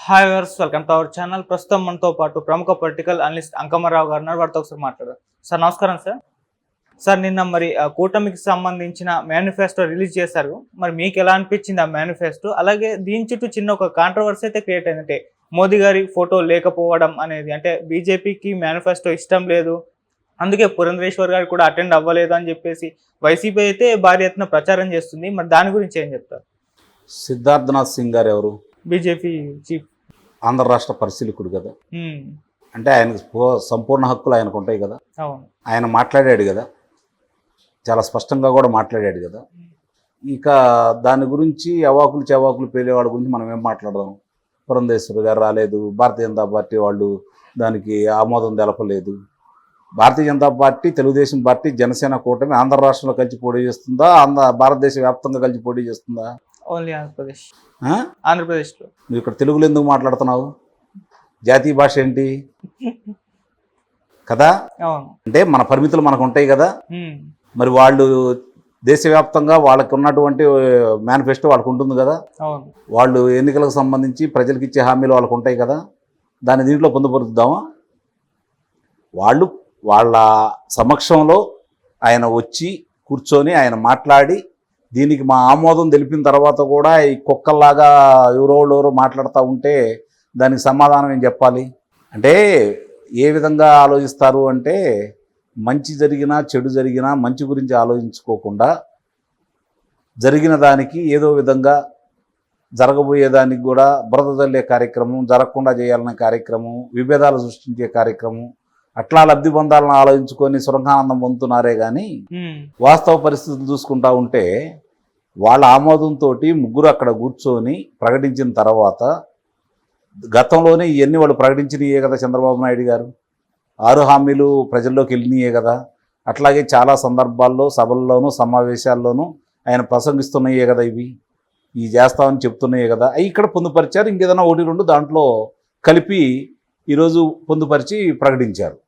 Hi viewers, welcome to our channel. ప్రస్తుతం మనతో పాటు ప్రముఖ పొలిటికల్ అనలిస్ట్ అంకమ్మరావు గారు ఉన్నారు. వారితో ఒకసారి మాట్లాడారు. సార్ నమస్కారం సార్. సార్ నిన్న మరి కూటమికి సంబంధించిన మేనిఫెస్టో రిలీజ్ చేశారు. మరి మీకు ఎలా అనిపించింది ఆ మేనిఫెస్టో? అలాగే దీని చుట్టూ చిన్న ఒక కాంట్రవర్సీ అయితే క్రియేట్ అయిందంటే మోదీ గారి ఫోటో లేకపోవడం అనేది, అంటే బీజేపీకి మేనిఫెస్టో ఇష్టం లేదు, అందుకే పురంధరేశ్వర్ గారు కూడా అటెండ్ అవ్వలేదు అని చెప్పేసి వైసీపీ అయితే భారీ ఎత్తున ప్రచారం చేస్తుంది. మరి దాని గురించి ఏం చెప్తారు? సిద్ధార్థనాథ్ సింగ్ గారు ఎవరు? బీజేపీ చీఫ్, ఆంధ్ర రాష్ట్ర పరిశీలకుడు కదా. అంటే ఆయనకు సంపూర్ణ హక్కులు ఆయనకు ఉంటాయి కదా. ఆయన మాట్లాడాడు కదా, చాలా స్పష్టంగా కూడా మాట్లాడాడు కదా. ఇక దాని గురించి అవాకులు చెవాకులు పేలేవాడి గురించి మనం ఏం మాట్లాడదాం? పురంధేశ్వరి గారు రాలేదు, భారతీయ జనతా పార్టీ వాళ్ళు దానికి ఆమోదం తెలపలేదు. భారతీయ జనతా పార్టీ, తెలుగుదేశం పార్టీ, జనసేన కూటమి ఆంధ్ర రాష్ట్రంలో కలిసి పోటీ చేస్తుందా, భారతదేశ వ్యాప్తంగా కలిసి పోటీ చేస్తుందా? ఓన్లీ ఆంధ్రప్రదేశ్. ఆంధ్రప్రదేశ్లో నువ్వు ఇక్కడ తెలుగులో ఎందుకు మాట్లాడుతున్నావు? జాతీయ భాష ఏంటి కదా? అంటే మన పరిమితులు మనకు ఉంటాయి కదా. మరి వాళ్ళు దేశవ్యాప్తంగా వాళ్ళకి ఉన్నటువంటి మేనిఫెస్టో వాళ్ళకు ఉంటుంది కదా. వాళ్ళు ఎన్నికలకు సంబంధించి ప్రజలకు ఇచ్చే హామీలు వాళ్ళకు ఉంటాయి కదా. దాన్ని దీంట్లో పొందుపరుద్దామా? వాళ్ళ సమక్షంలో ఆయన వచ్చి కూర్చొని ఆయన మాట్లాడి దీనికి మా ఆమోదం తెలిపిన తర్వాత కూడా ఈ కుక్కల్లాగా ఎవరెవరు మాట్లాడుతూ ఉంటే దానికి సమాధానం ఏం చెప్పాలి? అంటే ఏ విధంగా ఆలోచిస్తారు అంటే, మంచి జరిగినా చెడు జరిగినా మంచి గురించి ఆలోచించుకోకుండా జరిగిన దానికి ఏదో విధంగా జరగబోయేదానికి కూడా బురద జల్లే కార్యక్రమం, జరగకుండా చేయాలనే కార్యక్రమం, విభేదాలు సృష్టించే కార్యక్రమం, అట్లా లబ్ధి పొందాలని ఆలోచించుకొని సురంగానందం పొందుతున్నారే కానీ వాస్తవ పరిస్థితులు చూసుకుంటా ఉంటే వాళ్ళ ఆమోదంతో ముగ్గురు అక్కడ కూర్చొని ప్రకటించిన తర్వాత, గతంలోనే ఇవన్నీ వాళ్ళు ప్రకటించినయే కదా చంద్రబాబు నాయుడు గారు. 6 హామీలు ప్రజల్లోకి వెళ్ళినాయే కదా. అట్లాగే చాలా సందర్భాల్లో సభల్లోనూ సమావేశాల్లోనూ ఆయన ప్రసంగిస్తున్నాయే కదా. ఇవి చేస్తామని చెప్తున్నాయే కదా. అవి ఇక్కడ పొందుపరిచారు. ఇంకేదైనా 1-2 దాంట్లో కలిపి ఈరోజు పొందుపరిచి ప్రకటించారు.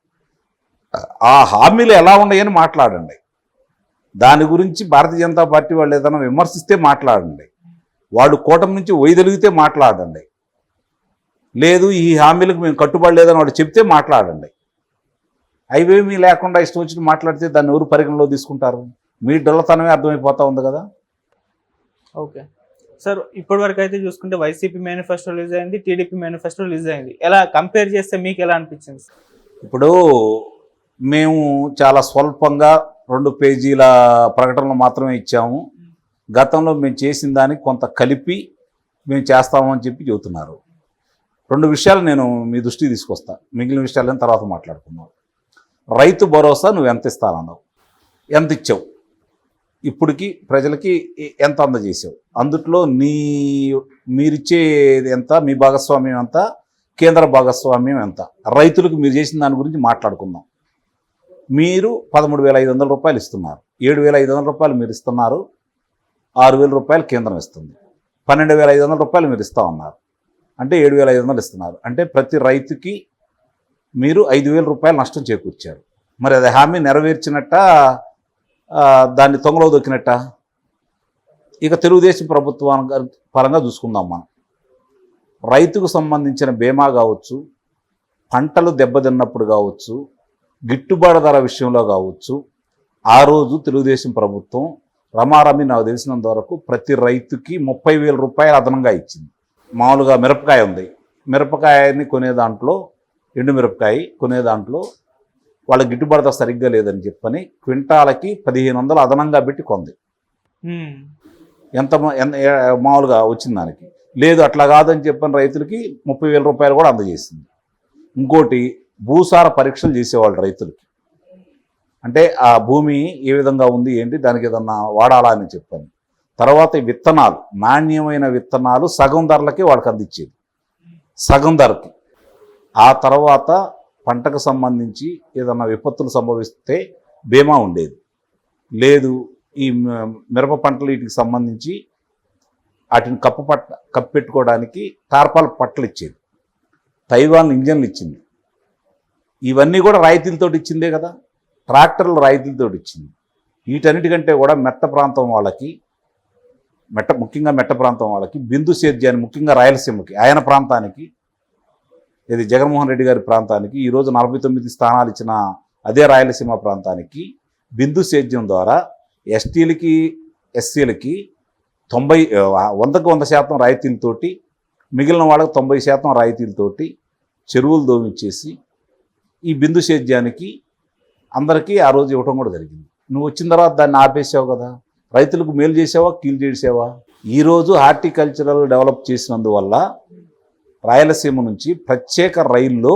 ఆ హామీలు ఎలా ఉన్నాయని మాట్లాడండి. దాని గురించి భారతీయ జనతా పార్టీ వాళ్ళు ఏదైనా విమర్శిస్తే మాట్లాడండి. వాళ్ళు కూటమి నుంచి వైదొలిగితే మాట్లాడండి. లేదు ఈ హామీలకు మేము కట్టుబడలేదని వాడు చెప్తే మాట్లాడండి. అవేమీ లేకుండా ఇష్టం వచ్చి మాట్లాడితే దాన్ని ఎవరు పరిగణలో తీసుకుంటారు? మీ డొల్లతనమే అర్థమైపోతూ ఉంది కదా. ఓకే సార్, ఇప్పటి వరకు అయితే చూసుకుంటే వైసీపీ మేనిఫెస్టో రిలీజ్ అయింది, టీడీపీ మేనిఫెస్టో రిలీజ్ అయింది. ఎలా కంపేర్ చేస్తే మీకు ఎలా అనిపించింది? ఇప్పుడు మేము చాలా స్వల్పంగా 2 పేజీల ప్రకటనలు మాత్రమే ఇచ్చాము. గతంలో మేము చేసిన దానికి కొంత కలిపి మేము చేస్తామని చెప్పి చెబుతున్నారు. 2 విషయాలు నేను మీ దృష్టికి తీసుకొస్తా, మిగిలిన విషయాలను తర్వాత మాట్లాడుకుందాం. రైతు భరోసా నువ్వు ఎంత ఇస్తానన్నావు, ఎంత ఇచ్చావు, ఇప్పటికి ప్రజలకి ఎంత అందజేసావు, అందుట్లో మీరిచ్చేది ఎంత, మీ భాగస్వామ్యం ఎంత, కేంద్ర భాగస్వామ్యం ఎంత, రైతులకు మీరు చేసిన దాని గురించి మాట్లాడుకుందాం. మీరు 13,500 రూపాయలు ఇస్తున్నారు, 7,500 రూపాయలు మీరు ఇస్తున్నారు, 6,000 రూపాయలు కేంద్రం ఇస్తుంది, 12,500 రూపాయలు మీరు ఇస్తామన్నారు, అంటే 7,500 ఇస్తున్నారు. అంటే ప్రతి రైతుకి మీరు 5,000 రూపాయలు నష్టం చేకూర్చారు. మరి అది హామీ నెరవేర్చినట్ట, దాన్ని తొంగలో దొక్కినట్ట? ఇక తెలుగుదేశం ప్రభుత్వం పరంగా చూసుకుందాం. మనం రైతుకు సంబంధించిన బీమా కావచ్చు, పంటలు దెబ్బతిన్నప్పుడు కావచ్చు, గిట్టుబాటు ధర విషయంలో కావచ్చు, ఆ రోజు తెలుగుదేశం ప్రభుత్వం రమారమి నాకు తెలిసినంత వరకు ప్రతి రైతుకి 30,000 రూపాయలు అదనంగా ఇచ్చింది. మామూలుగా మిరపకాయ ఉంది, మిరపకాయని కొనే దాంట్లో, ఎండు మిరపకాయ కొనే దాంట్లో వాళ్ళ గిట్టుబాటు ధర సరిగ్గా లేదని చెప్పని క్వింటాలకి 1,500 అదనంగా పెట్టి కొంది. ఎంత మామూలుగా వచ్చిన దానికి లేదు, అట్లా కాదని చెప్పని రైతులకి 30,000 రూపాయలు కూడా అందజేసింది. ఇంకోటి, భూసార పరీక్షలు చేసేవాళ్ళు రైతులకి. అంటే ఆ భూమి ఏ విధంగా ఉంది ఏంటి, దానికి ఏదన్నా వాడాలా అని చెప్పని. తర్వాత విత్తనాలు, నాణ్యమైన విత్తనాలు సగం ధరలకి వాళ్ళకి అందించేది, సగం ధరకి. ఆ తర్వాత పంటకు సంబంధించి ఏదన్నా విపత్తులు సంభవిస్తే బీమా ఉండేది. లేదు, ఈ మిరప పంటలు వీటికి సంబంధించి వాటిని కప్పెట్టుకోవడానికి టార్పాల్ పట్టలు ఇచ్చేది, తైవాన్ ఇంజన్లు ఇచ్చింది. ఇవన్నీ కూడా రాయితీలతో ఇచ్చిందే కదా. ట్రాక్టర్లు రాయితీలతో ఇచ్చింది. వీటన్నిటికంటే కూడా మెట్ట ప్రాంతం వాళ్ళకి ముఖ్యంగా మెట్ట ప్రాంతం వాళ్ళకి బిందు సేద్యాన్ని, ముఖ్యంగా రాయలసీమకి, ఆయన ప్రాంతానికి, ఇది జగన్మోహన్ రెడ్డి గారి ప్రాంతానికి ఈరోజు 49 స్థానాలు ఇచ్చిన అదే రాయలసీమ ప్రాంతానికి బిందు సేద్యం ద్వారా ఎస్టీలకి, ఎస్సీలకి 100% రాయితీలతోటి, మిగిలిన వాళ్ళకి 90% రాయితీలతోటి చెరువులు దోమించేసి ఈ బిందు సేద్యానికి అందరికీ ఆ రోజు ఇవ్వటం కూడా జరిగింది. నువ్వు వచ్చిన తర్వాత దాన్ని ఆపేసావు కదా. రైతులకు మేలు చేసావా, కీలు చేసావా? ఈరోజు హార్టికల్చరల్ డెవలప్ చేసినందువల్ల రాయలసీమ నుంచి ప్రత్యేక రైల్లో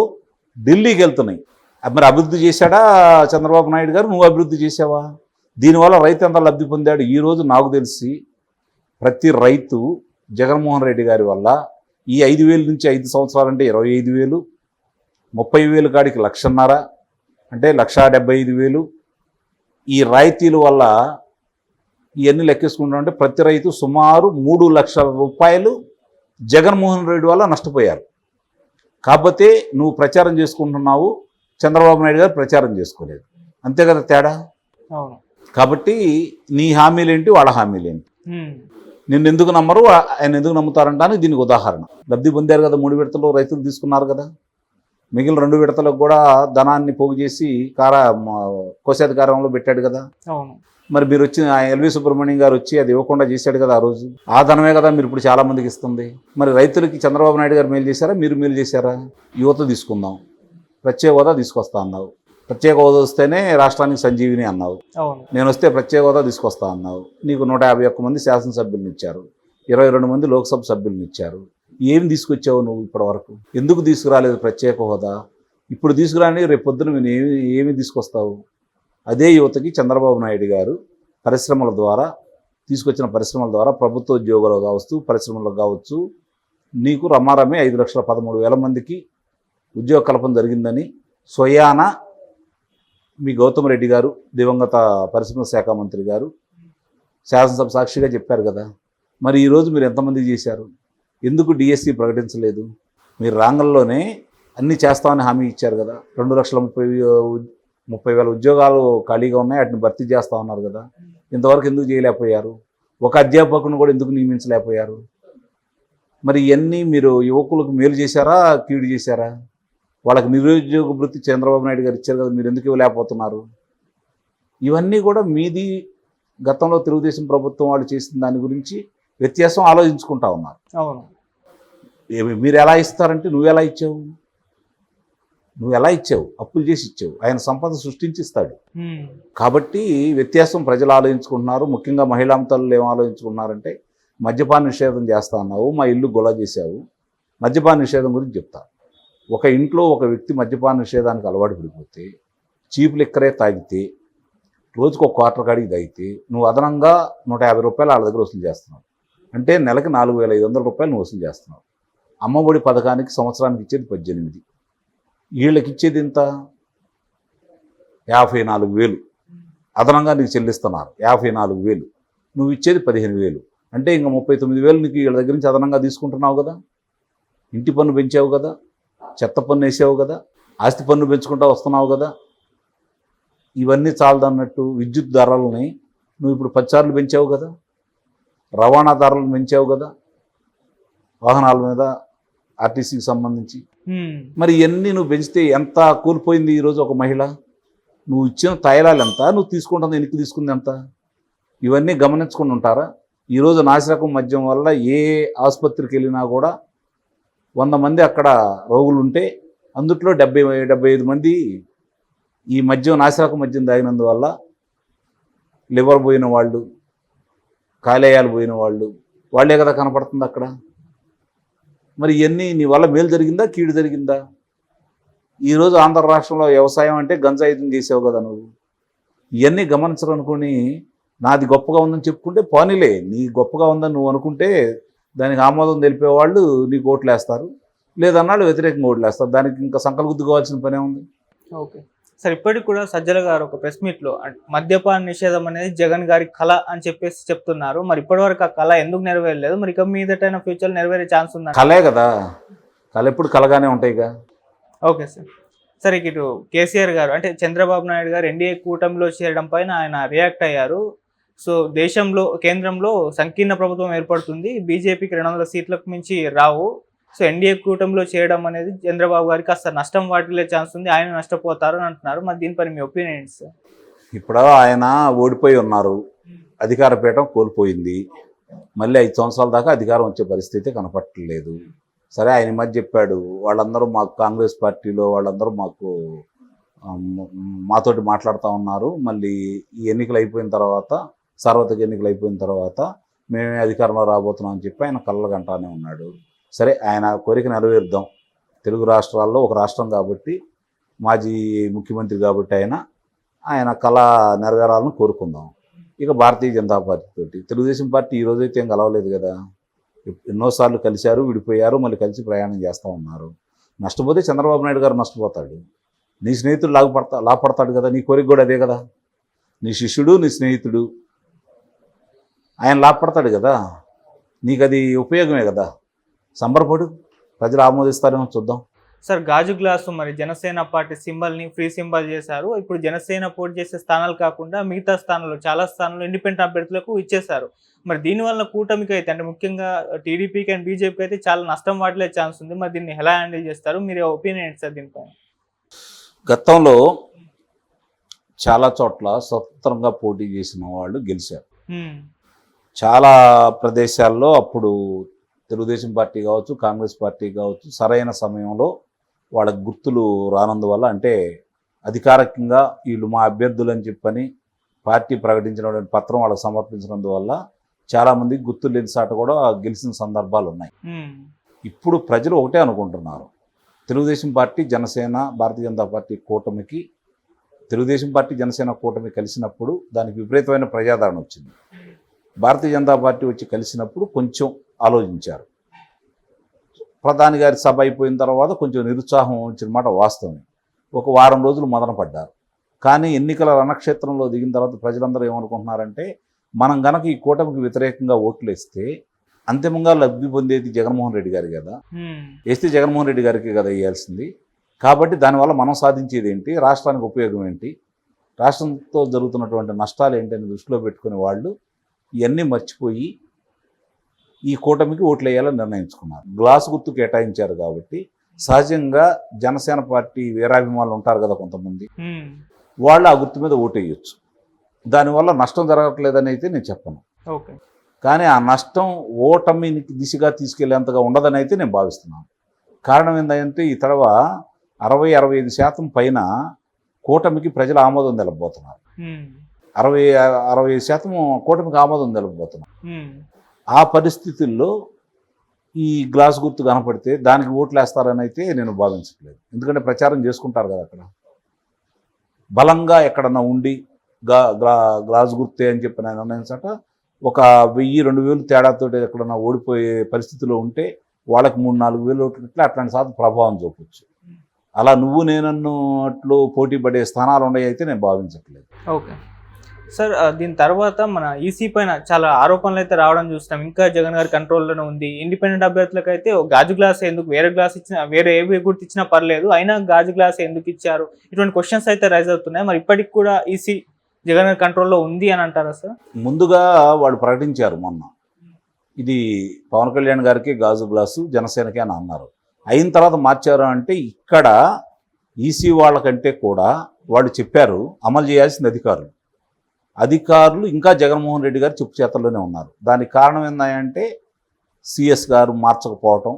ఢిల్లీకి వెళ్తున్నాయి. మరి అభివృద్ధి చేశాడా చంద్రబాబు నాయుడు గారు? నువ్వు అభివృద్ధి చేసావా? దీనివల్ల రైతు ఎంత లబ్ధి పొందాడు? ఈరోజు నాకు తెలిసి ప్రతి రైతు జగన్మోహన్ రెడ్డి గారి వల్ల ఈ 5,000 నుంచి 5 సంవత్సరాలంటే 25,000, 30,000 కాడికి 1,50,000 అంటే 1,75,000 ఈ రాయితీల వల్ల ఇవన్నీ లెక్కేసుకుంటామంటే ప్రతి రైతు సుమారు 3 లక్షల రూపాయలు జగన్మోహన్ రెడ్డి వల్ల నష్టపోయారు. కాకపోతే నువ్వు ప్రచారం చేసుకుంటున్నావు, చంద్రబాబు నాయుడు గారు ప్రచారం చేసుకోలేదు. అంతే కదా తేడా. అవును. కాబట్టి నీ హామీలేంటి, వాళ్ళ హామీలేంటి? నిన్ను ఎందుకు నమ్మరు, ఆయన ఎందుకు నమ్ముతారంటానికి దీనికి ఉదాహరణ. లబ్ధి పొందారు కదా, 3 విడతలు రైతులు తీసుకున్నారు కదా. మిగిలిన 2 విడతలకు కూడా ధనాన్ని పోగు చేసి కోశాధికారంలో పెట్టాడు కదా. అవును. మరి మీరు వచ్చి ఎల్వి సుబ్రహ్మణ్యం గారు వచ్చి అది ఇవ్వకుండా చేశాడు కదా ఆ రోజు. ఆ ధనమే కదా మీరు ఇప్పుడు చాలా మందికి ఇస్తుంది. మరి రైతులకి చంద్రబాబు నాయుడు గారు మేలు చేశారా, మీరు మేలు చేశారా? యువత తీసుకుందాం, ప్రత్యేక హోదా తీసుకొస్తా అన్నావు. ప్రత్యేక హోదా వస్తేనే రాష్ట్రానికి సంజీవిని అన్నావు. నేను వస్తే ప్రత్యేక హోదా తీసుకొస్తా అన్నావు. నీకు 151 మంది శాసనసభ్యులను ఇచ్చారు, 22 మంది లోక్సభ సభ్యులను ఇచ్చారు. ఏమి తీసుకొచ్చావు నువ్వు ఇప్పటి వరకు? ఎందుకు తీసుకురాలేదు ప్రత్యేక హోదా? ఇప్పుడు తీసుకురాని రేపు పొద్దున నేను ఏమి తీసుకొస్తావు? అదే యువతకి చంద్రబాబు నాయుడు గారు పరిశ్రమల ద్వారా తీసుకొచ్చిన పరిశ్రమల ద్వారా ప్రభుత్వ ఉద్యోగాలు కావచ్చు, పరిశ్రమలు కావచ్చు, నీకు రమారమే 5,13,000 మందికి ఉద్యోగ కల్పన జరిగిందని స్వయాన మీ గౌతమ్ రెడ్డి గారు, దివంగత పరిశ్రమల శాఖ మంత్రి గారు శాసనసభ సాక్షిగా చెప్పారు కదా. మరి ఈరోజు మీరు ఎంతమందికి చేశారు? ఎందుకు డిఎస్సి ప్రకటించలేదు? మీరు రాంగల్లోనే అన్నీ చేస్తామని హామీ ఇచ్చారు కదా. 2,30,000 ఉద్యోగాలు ఖాళీగా ఉన్నాయి, వాటిని భర్తీ చేస్తా ఉన్నారు కదా. ఇంతవరకు ఎందుకు చేయలేకపోయారు? ఒక అధ్యాపకుని కూడా ఎందుకు నియమించలేకపోయారు? మరి ఇవన్నీ మీరు యువకులకు మేలు చేశారా, కీడు చేశారా? వాళ్ళకి నిరుద్యోగ వృత్తి చంద్రబాబు నాయుడు గారు ఇచ్చారు కదా, మీరు ఎందుకు ఇవ్వలేకపోతున్నారు? ఇవన్నీ కూడా మీది గతంలో తెలుగుదేశం ప్రభుత్వం వాళ్ళు చేసిన దాని గురించి వ్యత్యాసం ఆలోచించుకుంటా ఉన్నారు. అవును. మీరు ఎలా ఇస్తారంటే నువ్వు ఎలా ఇచ్చావు? అప్పులు చేసి ఇచ్చావు. ఆయన సంపద సృష్టించి ఇస్తాడు. కాబట్టి వ్యత్యాసం ప్రజలు ఆలోచించుకుంటున్నారు. ముఖ్యంగా మహిళా తల్లులు ఏం ఆలోచించుకుంటున్నారంటే మద్యపాన నిషేధం చేస్తా అన్నావు, మా ఇల్లు గొల చేశావు. మద్యపాన నిషేధం గురించి చెప్తా. ఒక ఇంట్లో ఒక వ్యక్తి మద్యపాన నిషేధానికి అలవాటు పడిపోతే, చీప్ లిక్కరే తాగితే, రోజుకు ఒక క్వార్టర్ కాడికి తాగితే నువ్వు అదనంగా 150 రూపాయలు వాళ్ళ దగ్గర వసూలు చేస్తున్నావు. అంటే నెలకి 4,500 రూపాయలు నువ్వు వసూలు చేస్తున్నావు. అమ్మఒడి పథకానికి సంవత్సరానికి ఇచ్చేది 18, వీళ్ళకి ఇచ్చేది ఎంత? 54,000 అదనంగా నీకు చెల్లిస్తున్నారు. 54,000 నువ్వు ఇచ్చేది 15,000 అంటే ఇంకా 39,000 నీకు వీళ్ళ దగ్గర నుంచి అదనంగా తీసుకుంటున్నావు కదా. ఇంటి పన్ను పెంచావు కదా, చెత్త పన్ను వేసావు కదా, ఆస్తి పన్ను పెంచుకుంటూ వస్తున్నావు కదా. ఇవన్నీ చాలదన్నట్టు విద్యుత్ ధరలని నువ్వు ఇప్పుడు 10 సార్లు పెంచావు కదా, రవాణా ధరలను పెంచావు కదా, వాహనాల మీద ఆర్టీసీకి సంబంధించి. మరి ఇవన్నీ నువ్వు పెంచితే ఎంత కూలిపోయింది ఈరోజు ఒక మహిళ? నువ్వు ఇచ్చిన తైలాలు ఎంత, నువ్వు తీసుకుంటుంది ఎనికి తీసుకుంది ఎంత? ఇవన్నీ గమనించుకుని ఉంటారా? ఈరోజు నాసిరకం మద్యం వల్ల ఏ ఆసుపత్రికి వెళ్ళినా కూడా 100 మంది అక్కడ రోగులు ఉంటే అందుట్లో 70-75 మంది ఈ మద్యం, నాసిరకం మద్యం తాగినందువల్ల లివర్ పోయిన వాళ్ళు, కాలేయాలు పోయిన వాళ్ళే కదా కనపడుతుంది అక్కడ. మరి ఇవన్నీ నీ వల్ల మేలు జరిగిందా, కీడు జరిగిందా? ఈరోజు ఆంధ్ర రాష్ట్రంలో వ్యవసాయం అంటే గంజాయుధం చేసావు కదా నువ్వు. ఇవన్నీ గమనించాలనుకుని నాది గొప్పగా ఉందని చెప్పుకుంటే పోనీలే, నీ గొప్పగా ఉందని నువ్వు అనుకుంటే దానికి ఆమోదం తెలిపేవాళ్ళు నీకు ఓట్లు వేస్తారు, లేదన్నాళ్ళు వ్యతిరేకంగా ఓట్లు వేస్తారు. దానికి ఇంకా సంకల్గుద్దుకోవాల్సిన పనే ఉంది. ఓకే సార్, ఇప్పటికి కూడా సజ్జల గారు ఒక ప్రెస్ మీట్లో మద్యపాన నిషేధం అనేది జగన్ గారి కళ అని చెప్పేసి చెప్తున్నారు. మరి ఇప్పటివరకు ఆ కళ ఎందుకు నెరవేరలేదు? మరి ఇక మీదటైనా ఫ్యూచర్ నెరవేరే ఛాన్స్ ఉందా? కళే కదా, కళ ఎప్పుడు కలగానే ఉంటాయిగా. Okay sir. సరే, ఇటు కేసీఆర్ గారు అంటే చంద్రబాబు నాయుడు గారు ఎన్డీఏ కూటమిలో చేరడం పైన ఆయన రియాక్ట్ అయ్యారు. సో దేశంలో కేంద్రంలో సంకీర్ణ ప్రభుత్వం ఏర్పడుతుంది, బీజేపీకి 200 సీట్లకు మించి రావు. సో ఎన్డీఏ కూటమిలో చేయడం అనేది చంద్రబాబు గారికి కాస్త నష్టం వాటిల్లే ఛాన్స్ ఉంది, ఆయన నష్టపోతారు అని అంటున్నారు. మరి దీనిపై మీ ఒపీనియన్ ఏంటి సార్? ఇప్పుడు ఆయన ఓడిపోయి ఉన్నారు, అధికార పీఠం కోల్పోయింది, మళ్ళీ 5 సంవత్సరాల దాకా అధికారం వచ్చే పరిస్థితి కనపట్టలేదు. సరే, ఆయన ఈ మధ్య చెప్పాడు, వాళ్ళందరూ మాకు కాంగ్రెస్ పార్టీలో వాళ్ళందరూ మాతోటి మాట్లాడుతూ ఉన్నారు, మళ్ళీ ఈ ఎన్నికలు అయిపోయిన తర్వాత, సార్వత్రిక ఎన్నికలు అయిపోయిన తర్వాత మేమే అధికారంలో రాబోతున్నాం అని చెప్పి ఆయన కళ్ళగంటానే ఉన్నాడు. సరే, ఆయన కోరిక నెరవేరుద్దాం. తెలుగు రాష్ట్రాల్లో ఒక రాష్ట్రం కాబట్టి, మాజీ ముఖ్యమంత్రి కాబట్టి ఆయన కళ నెరవేరాలని కోరుకుందాం. ఇక భారతీయ జనతా పార్టీ తోటి తెలుగుదేశం పార్టీ ఈ రోజైతే ఏం కలవలేదు కదా, ఎన్నోసార్లు కలిశారు, విడిపోయారు, మళ్ళీ కలిసి ప్రయాణం చేస్తూ ఉన్నారు. నష్టపోతే చంద్రబాబు నాయుడు గారు నష్టపోతాడు, నీ స్నేహితుడు లాభపడతాడు కదా, నీ కోరిక కూడా అదే కదా, నీ శిష్యుడు నీ స్నేహితుడు ఆయన లాభపడతాడు కదా, నీకు అది ఉపయోగమే కదా, సంబరపడు, ప్రజలు ఆమోదిస్తారేమో చూద్దాం. సార్, గాజు గ్లాసు మరి జనసేన పార్టీ సింబల్ని ఫ్రీ సింబల్ చేశారు. ఇప్పుడు జనసేన పోటీ చేసే స్థానాలు కాకుండా మిగతా స్థానాల్లో చాలా స్థానాల్లో ఇండిపెండెంట్ అభ్యర్థులకు ఇచ్చేశారు. మరి దీనివల్ల కూటమికి అయితే, అంటే ముఖ్యంగా టీడీపీకి అండ్ బీజేపీకి అయితే చాలా నష్టం వాటిల్లే ఛాన్స్ ఉంది. మరి దీన్ని ఎలా హ్యాండిల్ చేస్తారు? మీరు ఒపీనియన్ ఏంటి సార్ దీనిపై? గతంలో చాలా చోట్ల స్వతంత్రంగా పోటీ చేసిన వాళ్ళు గెలిచారు. చాలా ప్రదేశాల్లో అప్పుడు తెలుగుదేశం పార్టీ కావచ్చు, కాంగ్రెస్ పార్టీ కావచ్చు, సరైన సమయంలో వాళ్ళకి గుర్తులు రానందువల్ల, అంటే అధికారికంగా వీళ్ళు మా అభ్యర్థులు అని చెప్పని పార్టీ ప్రకటించినటువంటి పత్రం వాళ్ళకి సమర్పించినందువల్ల చాలామంది గుర్తులు లేని సాట కూడా గెలిచిన సందర్భాలు ఉన్నాయి. ఇప్పుడు ప్రజలు ఒకటే అనుకుంటున్నారు, తెలుగుదేశం పార్టీ, జనసేన, భారతీయ జనతా పార్టీ కూటమికి, తెలుగుదేశం పార్టీ జనసేన కూటమి కలిసినప్పుడు దానికి విపరీతమైన ప్రజాదరణ వచ్చింది. భారతీయ జనతా పార్టీ వచ్చి కలిసినప్పుడు కొంచెం ఆలోచించారు. ప్రధాని గారి సభ అయిపోయిన తర్వాత కొంచెం నిరుత్సాహం వచ్చిన మాట వాస్తవమే. ఒక వారం రోజులు మదన పడ్డారు. కానీ ఎన్నికల రణక్షేత్రంలో దిగిన తర్వాత ప్రజలందరూ ఏమనుకుంటున్నారంటే, మనం గనక ఈ కూటమికి వ్యతిరేకంగా ఓట్లు వేస్తే అంతిమంగా లబ్ధి పొందేది జగన్మోహన్ రెడ్డి గారి కదా, వేస్తే జగన్మోహన్ రెడ్డి గారికి కదా వేయాల్సింది. కాబట్టి దానివల్ల మనం సాధించేది ఏంటి, రాష్ట్రానికి ఉపయోగం ఏంటి, రాష్ట్రంతో జరుగుతున్నటువంటి నష్టాలు ఏంటని దృష్టిలో పెట్టుకునే వాళ్ళు ఇవన్నీ మర్చిపోయి ఈ కూటమికి ఓట్లు వేయాలని నిర్ణయించుకున్నారు. గ్లాసు గుర్తు కేటాయించారు కాబట్టి సహజంగా జనసేన పార్టీ వీరాభిమానులు ఉంటారు కదా కొంతమంది, వాళ్ళు ఆ గుర్తు మీద ఓటు వేయచ్చు. దానివల్ల నష్టం జరగట్లేదని అయితే నేను చెప్పను. కానీ ఆ నష్టం ఓటమి దిశగా తీసుకెళ్లేంతగా ఉండదని అయితే నేను భావిస్తున్నాను. కారణం ఏంటంటే, ఈ తడవ 60-65% పైన కూటమికి ప్రజల ఆమోదం తెలపబోతున్నారు. 60-65% కూటమికి ఆమోదం తెలపబోతున్నారు. ఆ పరిస్థితుల్లో ఈ గ్లాస్ గుర్తు కనపడితే దానికి ఓట్లు వేస్తారని అయితే నేను భావించట్లేదు. ఎందుకంటే ప్రచారం చేసుకుంటారు కదా, అక్కడ బలంగా ఎక్కడన్నా ఉండి గ్లాస్ గుర్తే అని చెప్పి నేను నిర్ణయించట, ఒక 1000-2000 తేడాతో ఎక్కడన్నా ఓడిపోయే పరిస్థితిలో ఉంటే వాళ్ళకి 3-4 వేలు ఓట్లు అట్లాంటి సార్లు ప్రభావం చూపొచ్చు. అలా నువ్వు నేనన్నట్లు పోటీ పడే స్థానాలు ఉన్నాయి అయితే నేను భావించట్లేదు. ఓకే సార్, దీని తర్వాత మన ఈసీ పైన చాలా ఆరోపణలు అయితే రావడం చూస్తాం. ఇంకా జగన్ గారి కంట్రోల్లోనే ఉంది. ఇండిపెండెంట్ అభ్యర్థులకు అయితే గాజు గ్లాస్ ఎందుకు, వేరే గ్లాస్ ఇచ్చినా, వేరే ఏ గుర్తు ఇచ్చినా పర్లేదు, అయినా గాజు గ్లాస్ ఎందుకు ఇచ్చారు, ఇటువంటి క్వశ్చన్స్ అయితే రైజ్ అవుతున్నాయి. మరి ఇప్పటికి కూడా ఈసీ జగన్ గారి కంట్రోల్లో ఉంది అని అంటారా సార్? ముందుగా వాళ్ళు ప్రకటించారు మొన్న, ఇది పవన్ కళ్యాణ్ గారికి గాజు గ్లాసు, జనసేనకి అని అన్నారు. అయిన తర్వాత మార్చారు. అంటే ఇక్కడ ఈసీ వాళ్ళకంటే కూడా వాళ్ళు చెప్పారు, అమలు చేయాల్సిన అధికారులు ఇంకా జగన్మోహన్ రెడ్డి గారు చెప్పు చేతల్లోనే ఉన్నారు. దానికి కారణం ఏంటంటే సిఎస్ గారు మార్చకపోవటం,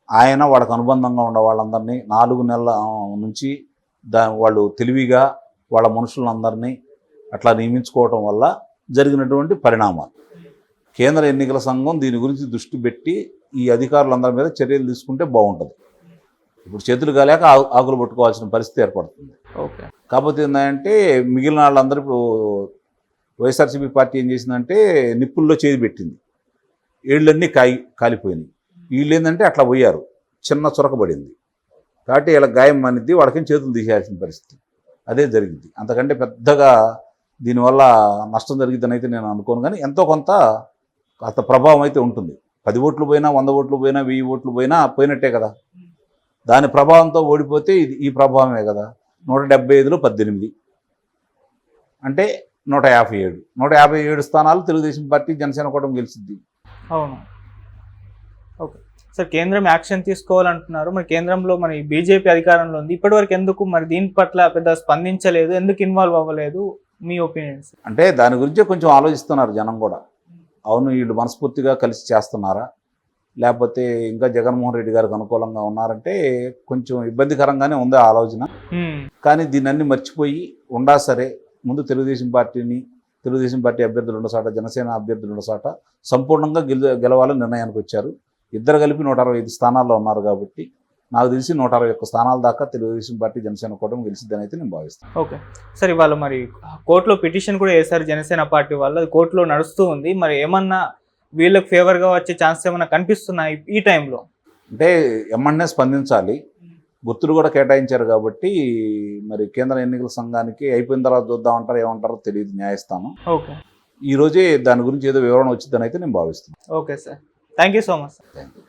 ఆయన వాళ్ళకు అనుబంధంగా ఉన్న వాళ్ళందరినీ 4 నెలల నుంచి వాళ్ళు తెలివిగా వాళ్ళ మనుషులందరినీ అట్లా నియమించుకోవటం వల్ల జరిగినటువంటి పరిణామాలు. కేంద్ర ఎన్నికల సంఘం దీని గురించి దృష్టి పెట్టి ఈ అధికారులందరి మీద చర్యలు తీసుకుంటే బాగుంటుంది. ఇప్పుడు చేతులు కాలేక ఆకులు పట్టుకోవాల్సిన పరిస్థితి ఏర్పడుతుంది. కాకపోతే ఏంటంటే మిగిలిన వాళ్ళందరూ, ఇప్పుడు వైఎస్ఆర్సీపీ పార్టీ ఏం చేసిందంటే నిప్పుల్లో చేతి పెట్టింది, ఏళ్ళన్నీ కాలిపోయినాయి. వీళ్ళు ఏంటంటే అట్లా పోయారు, చిన్న చొరకబడింది కాబట్టి ఇలా గాయం అనేది వాళ్ళకి చేతులు తీసేయాల్సిన పరిస్థితి. అదే జరిగింది. అంతకంటే పెద్దగా దీనివల్ల నష్టం జరిగిద్దని అయితే నేను అనుకోను. కానీ ఎంతో కొంత అంత ప్రభావం అయితే ఉంటుంది. 10 ఓట్లు పోయినా, 100 ఓట్లు పోయినా, 1000 ఓట్లు పోయినా పోయినట్టే కదా. దాని ప్రభావంతో ఓడిపోతే ఈ ప్రభావమే కదా. 175లో 18 అంటే 157 స్థానాలు తెలుగుదేశం పార్టీ జనసేన కూటమి గెలిచింది. అవును. ఓకే సార్, కేంద్రం యాక్షన్ తీసుకోవాలంటున్నారు. మరి కేంద్రంలో మరి బీజేపీ అధికారంలో ఉంది. ఇప్పటివరకు ఎందుకు మరి దీని పట్ల పెద్ద స్పందించలేదు, ఎందుకు ఇన్వాల్వ్ అవ్వలేదు? మీ ఒపీనియన్స్. అంటే దాని గురించే కొంచెం ఆలోచిస్తున్నారు జనం కూడా. అవును, వీళ్ళు మనస్ఫూర్తిగా కలిసి చేస్తున్నారా, లేకపోతే ఇంకా జగన్మోహన్ రెడ్డి గారికి అనుకూలంగా ఉన్నారంటే కొంచెం ఇబ్బందికరంగానే ఉంది ఆ ఆలోచన. కానీ దీన్ని అన్ని మర్చిపోయి ఉండా సరే ముందు తెలుగుదేశం పార్టీ అభ్యర్థులు ఉండసాట, జనసేన అభ్యర్థులు ఉండసాట సంపూర్ణంగా గెలవాలని నిర్ణయానికి వచ్చారు. ఇద్దరు కలిపి 165 స్థానాల్లో ఉన్నారు కాబట్టి నాకు తెలిసి 161 స్థానాల దాకా తెలుగుదేశం పార్టీ జనసేన కూటమి గెలిచిద్దని అయితే నేను భావిస్తాను. ఓకే సార్, ఇవాళ మరి కోర్టులో పిటిషన్ కూడా వేశారు జనసేన పార్టీ వాళ్ళు, అది కోర్టులో నడుస్తూ ఉంది. మరి ఏమన్నా వీళ్ళకి ఫేవర్గా వచ్చే ఛాన్స్ ఏమన్నా కనిపిస్తున్నాయి ఈ టైంలో? అంటే ఎమ్మెన్యే స్పందించాలి, గుర్తులు కూడా కేటాయించారు కాబట్టి మరి కేంద్ర ఎన్నికల సంఘానికి అయిపోయిన తర్వాత చూద్దామంటారు, ఏమంటారో తెలియదు న్యాయస్థానం. ఓకే, ఈ రోజే దాని గురించి ఏదో వివరణ వచ్చిందని అయితే నేను భావిస్తున్నాను. Okay sir, thank you so much. Thank you.